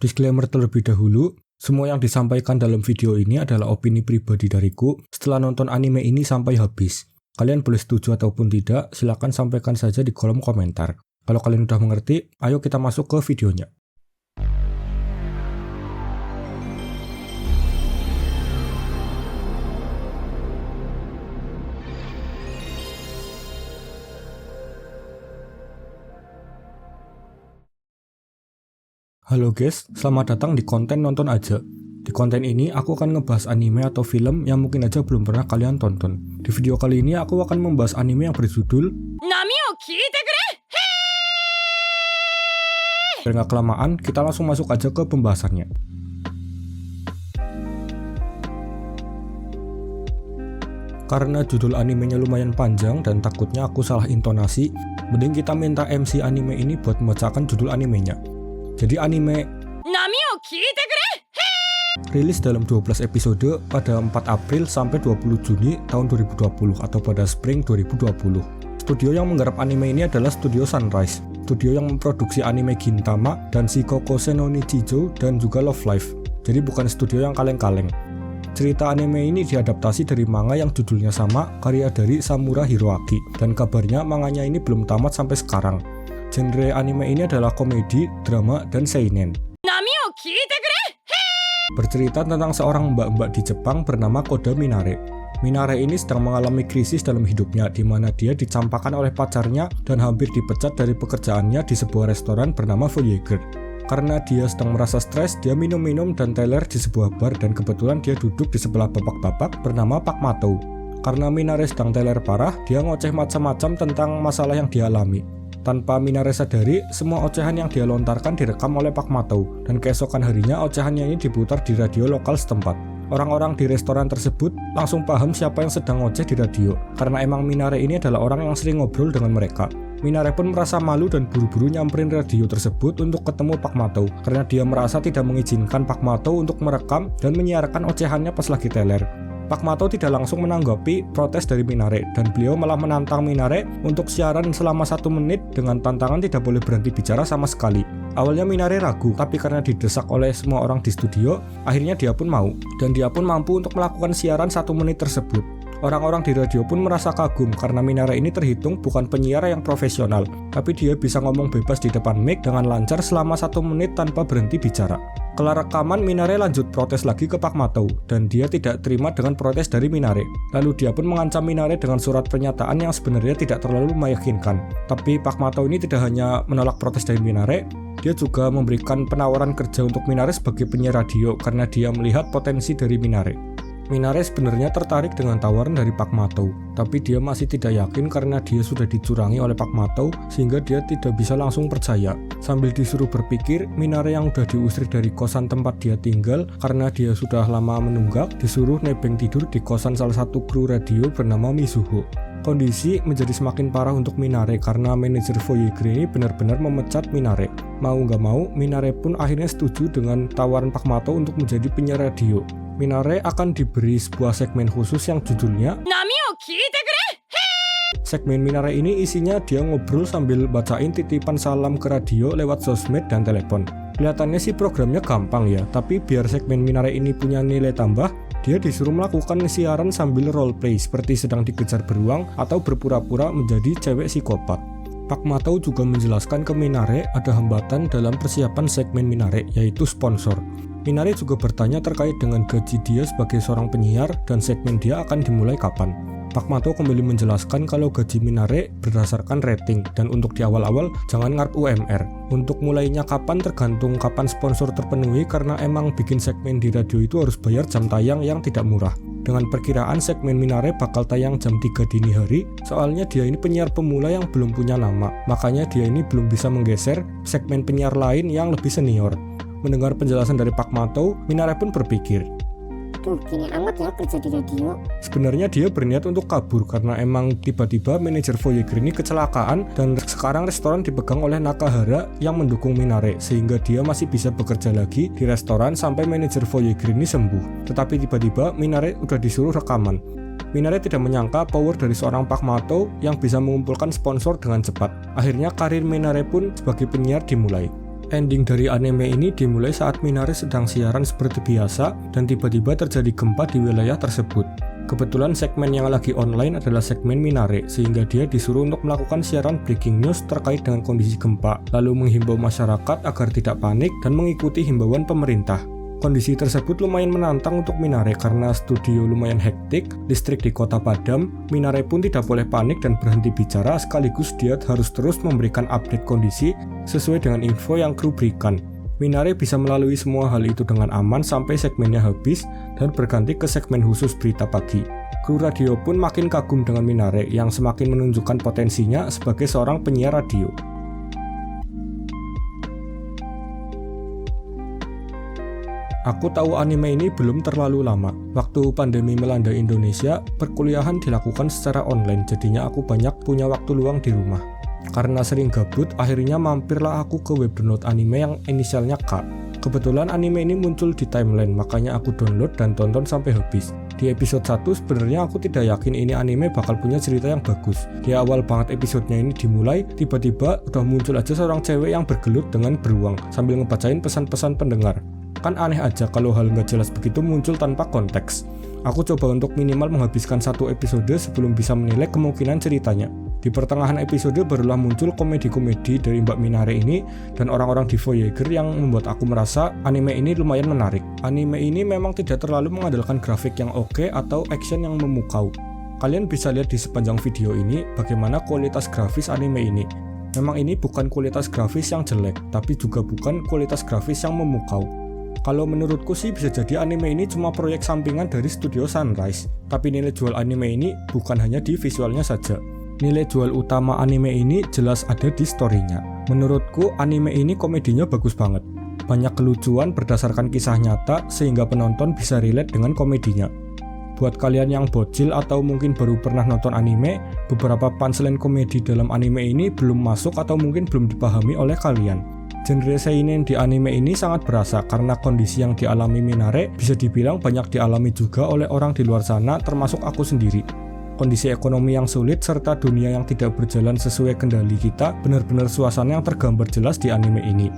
Disclaimer terlebih dahulu, semua yang disampaikan dalam video ini adalah opini pribadi dariku setelah nonton anime ini sampai habis. Kalian boleh setuju ataupun tidak, silakan sampaikan saja di kolom komentar. Kalau kalian udah mengerti, ayo kita masuk ke videonya. Halo guys, selamat datang di konten nonton aja. Di konten ini aku akan ngebahas anime atau film yang mungkin aja belum pernah kalian tonton. Di video kali ini aku akan membahas anime yang berjudul Nami o Kiite Kure! Biar gak kelamaan, kita langsung masuk aja ke pembahasannya. Karena judul animenya lumayan panjang dan takutnya aku salah intonasi, mending kita minta MC anime ini buat membacakan judul animenya. Jadi anime Nami o Kiite Kure! Rilis dalam 12 episode pada 4 April sampai 20 Juni tahun 2020 atau pada Spring 2020. Studio yang menggarap anime ini adalah Studio Sunrise, studio yang memproduksi anime Gintama dan Shikoku no Nichijou dan juga Love Live. Jadi bukan studio yang kaleng-kaleng. Cerita anime ini diadaptasi dari manga yang judulnya sama, karya dari Samura Hiroaki, dan kabarnya manganya ini belum tamat sampai sekarang. Genre anime ini adalah komedi, drama, dan seinen. Nami o Kiite Kure! Bercerita tentang seorang mbak-mbak di Jepang bernama Koda Minare. Minare ini sedang mengalami krisis dalam hidupnya, di mana dia dicampakkan oleh pacarnya dan hampir dipecat dari pekerjaannya di sebuah restoran bernama Voyager. Karena dia sedang merasa stres, dia minum-minum dan teler di sebuah bar dan kebetulan dia duduk di sebelah bapak-bapak bernama Pak Mato. Karena Minare sedang teler parah, dia ngoceh macam-macam tentang masalah yang dia alami. Tanpa Minare sadari, semua ocehan yang dia lontarkan direkam oleh Pak Mato, dan keesokan harinya ocehannya ini diputar di radio lokal setempat. Orang-orang di restoran tersebut langsung paham siapa yang sedang ngoceh di radio, karena emang Minare ini adalah orang yang sering ngobrol dengan mereka. Minare pun merasa malu dan buru-buru nyamperin radio tersebut untuk ketemu Pak Mato, karena dia merasa tidak mengizinkan Pak Mato untuk merekam dan menyiarkan ocehannya pas lagi teler. Pak Mato tidak langsung menanggapi protes dari Minare, dan beliau malah menantang Minare untuk siaran selama 1 menit dengan tantangan tidak boleh berhenti bicara sama sekali. Awalnya Minare ragu, tapi karena didesak oleh semua orang di studio, akhirnya dia pun mau, dan dia pun mampu untuk melakukan siaran 1 menit tersebut. Orang-orang di radio pun merasa kagum karena Minare ini terhitung bukan penyiar yang profesional, tapi dia bisa ngomong bebas di depan mic dengan lancar selama 1 menit tanpa berhenti bicara. Kelar rekaman, Minare lanjut protes lagi ke Pak Mato, dan dia tidak terima dengan protes dari Minare. Lalu dia pun mengancam Minare dengan surat pernyataan yang sebenarnya tidak terlalu meyakinkan. Tapi Pak Mato ini tidak hanya menolak protes dari Minare, dia juga memberikan penawaran kerja untuk Minare sebagai penyiar radio karena dia melihat potensi dari Minare. Minare sebenarnya tertarik dengan tawaran dari Pak Mato, tapi dia masih tidak yakin karena dia sudah dicurangi oleh Pak Mato sehingga dia tidak bisa langsung percaya. Sambil disuruh berpikir, Minare yang sudah diusir dari kosan tempat dia tinggal karena dia sudah lama menunggak, disuruh nebeng tidur di kosan salah satu kru radio bernama Mizuho. Kondisi menjadi semakin parah untuk Minare karena manajer Voyager ini benar-benar memecat Minare. Mau nggak mau, Minare pun akhirnya setuju dengan tawaran Pak Mato untuk menjadi penyiar radio. Minare akan diberi sebuah segmen khusus yang judulnya Nami o Kiite Kure! Segmen Minare ini isinya dia ngobrol sambil bacain titipan salam ke radio lewat sosmed dan telepon. Kelihatannya sih programnya gampang ya, tapi biar segmen Minare ini punya nilai tambah, dia disuruh melakukan siaran sambil roleplay seperti sedang dikejar beruang atau berpura-pura menjadi cewek psikopat. Pak Mato juga menjelaskan ke Minare ada hambatan dalam persiapan segmen Minare, yaitu sponsor. Minare juga bertanya terkait dengan gaji dia sebagai seorang penyiar dan segmen dia akan dimulai kapan. Pak Mato kembali menjelaskan kalau gaji Minare berdasarkan rating dan untuk di awal-awal jangan ngarep UMR. Untuk mulainya kapan tergantung kapan sponsor terpenuhi karena emang bikin segmen di radio itu harus bayar jam tayang yang tidak murah. Dengan perkiraan segmen Minare bakal tayang jam 3 dini hari, soalnya dia ini penyiar pemula yang belum punya nama, makanya dia ini belum bisa menggeser segmen penyiar lain yang lebih senior. Mendengar penjelasan dari Pak Mato, Minare pun berpikir, "Duh, gini amat ya kerja di radio." Sebenarnya dia berniat untuk kabur karena emang tiba-tiba manajer Voyager ini kecelakaan dan sekarang restoran dipegang oleh Nakahara yang mendukung Minare sehingga dia masih bisa bekerja lagi di restoran sampai manajer Voyager ini sembuh. Tetapi tiba-tiba Minare udah disuruh rekaman. Minare tidak menyangka power dari seorang Pak Mato yang bisa mengumpulkan sponsor dengan cepat. Akhirnya karir Minare pun sebagai penyiar dimulai. Ending dari anime ini dimulai saat Minare sedang siaran seperti biasa dan tiba-tiba terjadi gempa di wilayah tersebut. Kebetulan segmen yang lagi online adalah segmen Minare, sehingga dia disuruh untuk melakukan siaran breaking news terkait dengan kondisi gempa, lalu menghimbau masyarakat agar tidak panik dan mengikuti himbauan pemerintah. Kondisi tersebut lumayan menantang untuk Minare karena studio lumayan hektik, listrik di kota padam, Minare pun tidak boleh panik dan berhenti bicara, sekaligus dia harus terus memberikan update kondisi sesuai dengan info yang kru berikan. Minare bisa melalui semua hal itu dengan aman sampai segmennya habis dan berganti ke segmen khusus berita pagi. Kru radio pun makin kagum dengan Minare yang semakin menunjukkan potensinya sebagai seorang penyiar radio. Aku tahu anime ini belum terlalu lama. Waktu pandemi melanda Indonesia, perkuliahan dilakukan secara online, jadinya aku banyak punya waktu luang di rumah. Karena sering gabut, akhirnya mampirlah aku ke web download anime yang inisialnya K. Kebetulan anime ini muncul di timeline, makanya aku download dan tonton sampai habis. Di episode 1 sebenarnya aku tidak yakin ini anime bakal punya cerita yang bagus. Di awal banget episodenya ini dimulai, tiba-tiba udah muncul aja seorang cewek yang bergelut dengan beruang sambil ngebacain pesan-pesan pendengar. Kan aneh aja kalau hal nggak jelas begitu muncul tanpa konteks. Aku coba untuk minimal menghabiskan satu episode sebelum bisa menilai kemungkinan ceritanya. Di pertengahan episode barulah muncul komedi-komedi dari Mbak Minare ini dan orang-orang di Voyager yang membuat aku merasa anime ini lumayan menarik. Anime ini memang tidak terlalu mengandalkan grafik yang oke atau action yang memukau. Kalian bisa lihat di sepanjang video ini bagaimana kualitas grafis anime ini. Memang ini bukan kualitas grafis yang jelek, tapi juga bukan kualitas grafis yang memukau. Kalau menurutku sih bisa jadi anime ini cuma proyek sampingan dari studio Sunrise. Tapi nilai jual anime ini bukan hanya di visualnya saja. Nilai jual utama anime ini jelas ada di story-nya. Menurutku anime ini komedinya bagus banget. Banyak kelucuan berdasarkan kisah nyata sehingga penonton bisa relate dengan komedinya. Buat kalian yang bocil atau mungkin baru pernah nonton anime, beberapa punchline komedi dalam anime ini belum masuk atau mungkin belum dipahami oleh kalian. Genre seinen di anime ini sangat berasa karena kondisi yang dialami Minare bisa dibilang banyak dialami juga oleh orang di luar sana termasuk aku sendiri. Kondisi ekonomi yang sulit serta dunia yang tidak berjalan sesuai kendali kita benar-benar suasana yang tergambar jelas di anime ini.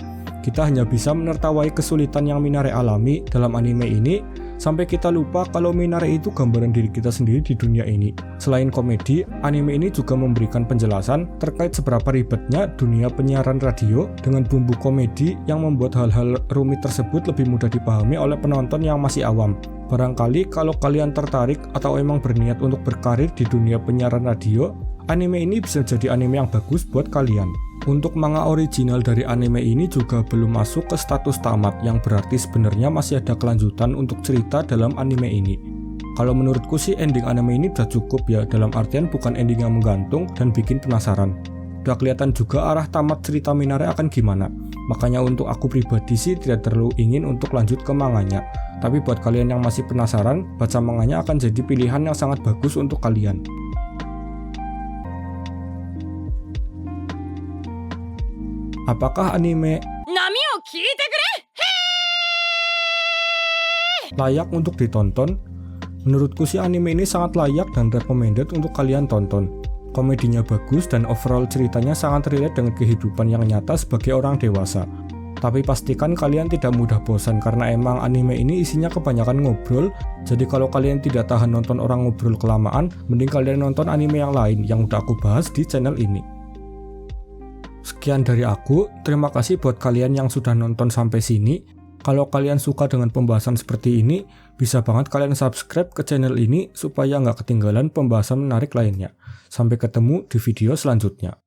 Kita hanya bisa menertawai kesulitan yang Minare alami dalam anime ini sampai kita lupa kalau Minare itu gambaran diri kita sendiri di dunia ini. Selain komedi, anime ini juga memberikan penjelasan terkait seberapa ribetnya dunia penyiaran radio dengan bumbu komedi yang membuat hal-hal rumit tersebut lebih mudah dipahami oleh penonton yang masih awam. Barangkali kalau kalian tertarik atau emang berniat untuk berkarir di dunia penyiaran radio, anime ini bisa jadi anime yang bagus buat kalian. Untuk manga original dari anime ini juga belum masuk ke status tamat, yang berarti sebenarnya masih ada kelanjutan untuk cerita dalam anime ini. Kalau menurutku sih ending anime ini udah cukup ya, dalam artian bukan ending yang menggantung dan bikin penasaran. Udah kelihatan juga arah tamat cerita Minare akan gimana. Makanya untuk aku pribadi sih tidak terlalu ingin untuk lanjut ke manganya. Tapi buat kalian yang masih penasaran, baca manganya akan jadi pilihan yang sangat bagus untuk kalian. Apakah anime layak untuk ditonton? Menurutku sih anime ini sangat layak dan recommended untuk kalian tonton. Komedinya bagus dan overall ceritanya sangat relate dengan kehidupan yang nyata sebagai orang dewasa. Tapi pastikan kalian tidak mudah bosan karena emang anime ini isinya kebanyakan ngobrol. Jadi kalau kalian tidak tahan nonton orang ngobrol kelamaan, mending kalian nonton anime yang lain yang udah aku bahas di channel ini. Sekian dari aku, terima kasih buat kalian yang sudah nonton sampai sini. Kalau kalian suka dengan pembahasan seperti ini, bisa banget kalian subscribe ke channel ini supaya nggak ketinggalan pembahasan menarik lainnya. Sampai ketemu di video selanjutnya.